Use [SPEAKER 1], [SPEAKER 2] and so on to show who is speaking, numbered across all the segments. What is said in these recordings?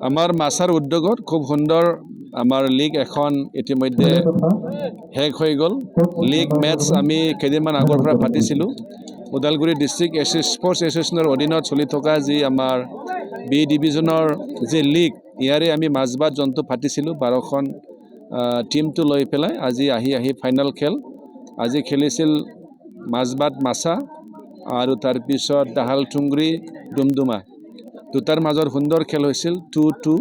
[SPEAKER 1] আমাৰ মাছাৰ উদ্যোগত খুব সুন্দৰ আমাৰ লীগ এখন ইতিমধ্যে শেষ হৈ গ'ল। লীগ মেটছ আমি কেইদিনমান আগৰ পৰা পাতিছিলোঁ। ওদালগুৰি ডিষ্ট্ৰিক্ট স্পৰ্টছ এছ'চিয়েশ্যনৰ অধীনত চলি থকা যি আমাৰ বি ডিভিজনৰ যি লীগ, ইয়াৰে আমি মাজবাট যোনটো পাতিছিলোঁ 12খন টিমটো লৈ পেলাই আজি আহি ফাইনেল খেল আজি খেলিছিল মাজবাট মাছা আৰু তাৰপিছত দাহালটুংৰি ডুমডুমা। দুটাৰ মাজৰ সুন্দৰ খেল হৈছিল 2-2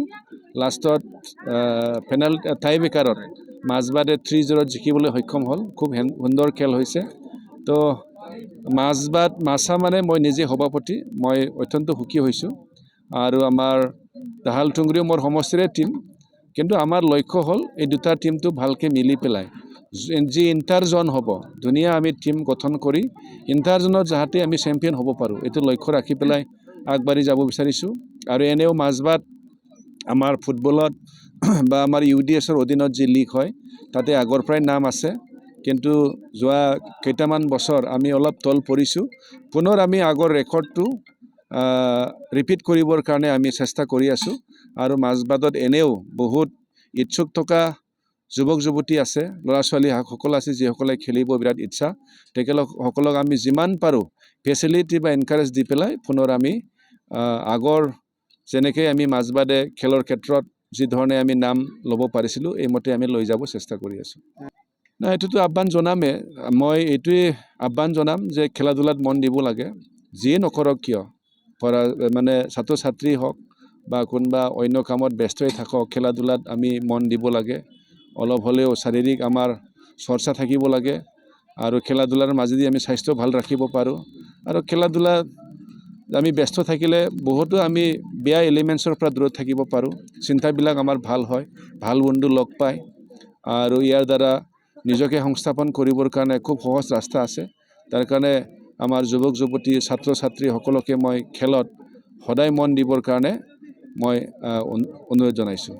[SPEAKER 1] লাষ্টত টাই ব্ৰেকাৰত মাজবাটে 3-0 জিকিবলৈ সক্ষম হ'ল। খুব সুন্দৰ খেল হৈছে। তো মাজবাট মাছা মানে মই নিজে সভাপতি, মই অত্যন্ত সুখী হৈছোঁ। আৰু আমাৰ দাহালটুংৰিও মোৰ সমষ্টিৰে টীম, কিন্তু আমাৰ লক্ষ্য হ'ল এই দুটা টীমটো ভালকৈ মিলি পেলাই যি ইণ্টাৰজন হ'ব, ধুনীয়া আমি টীম গঠন কৰি ইণ্টাৰজনত যাতে আমি চেম্পিয়ন হ'ব পাৰোঁ, এইটো লক্ষ্য ৰাখি পেলাই আগবাঢ়ি যাব বিচাৰিছোঁ। আৰু এনেও মাজবাট আমাৰ ফুটবলত বা আমাৰ UDSৰ অধীনত যি লীগ হয় তাতে আগৰ পৰাই নাম আছে, কিন্তু যোৱা কেইটামান বছৰ আমি অলপ তল পৰিছোঁ। পুনৰ আমি আগৰ ৰেকৰ্ডটো ৰিপিট কৰিবৰ কাৰণে আমি চেষ্টা কৰি আছোঁ। আৰু মাজবাটত এনেও বহুত ইচ্ছুক থকা যুৱক যুৱতী আছে, ল'ৰা ছোৱালীসকল আছে যিসকলে খেলিব বিৰাট ইচ্ছা। তেখেতসকলক আমি যিমান পাৰোঁ ফেচিলিটি বা এনকাৰেজ দি পেলাই পুনৰ আমি আগৰ যেনেকৈ আমি মাজবাটে খেলৰ ক্ষেত্ৰত যি ধৰণে আমি নাম ল'ব পাৰিছিলোঁ, এইমতে আমি লৈ যাব চেষ্টা কৰি আছোঁ। নাই, এইটোতো আহ্বান জনামেই। মই এইটোৱে আহ্বান জনাম যে খেলা ধূলাত মন দিব লাগে। যিয়ে নকৰক কিয়, মানে ছাত্ৰ ছাত্ৰী হওক বা কোনোবা অন্য কামত ব্যস্ত হৈ থাকক, খেলা ধূলাত আমি মন দিব লাগে। অলপ হ'লেও শাৰীৰিক আমাৰ চৰ্চা থাকিব লাগে আৰু খেলা ধূলাৰ মাজেদি আমি স্বাস্থ্য ভাল ৰাখিব পাৰোঁ। আৰু খেলা ধূলাত আমি ব্যস্ত থাকিলে বহুতো আমি বেয়া এলিমেণ্টছৰ পৰা দূৰত থাকিব পাৰোঁ। চিন্তাবিলাক আমাৰ ভাল হয়, ভাল বন্ধু লগ পায় আৰু ইয়াৰ দ্বাৰা নিজকে সংস্থাপন কৰিবৰ কাৰণে খুব সহজ ৰাস্তা আছে। তাৰ কাৰণে আমাৰ যুৱক যুৱতী ছাত্ৰ ছাত্ৰীসকলকে মই খেলত সদায় মন দিবৰ কাৰণে মই অনুৰোধ জনাইছোঁ।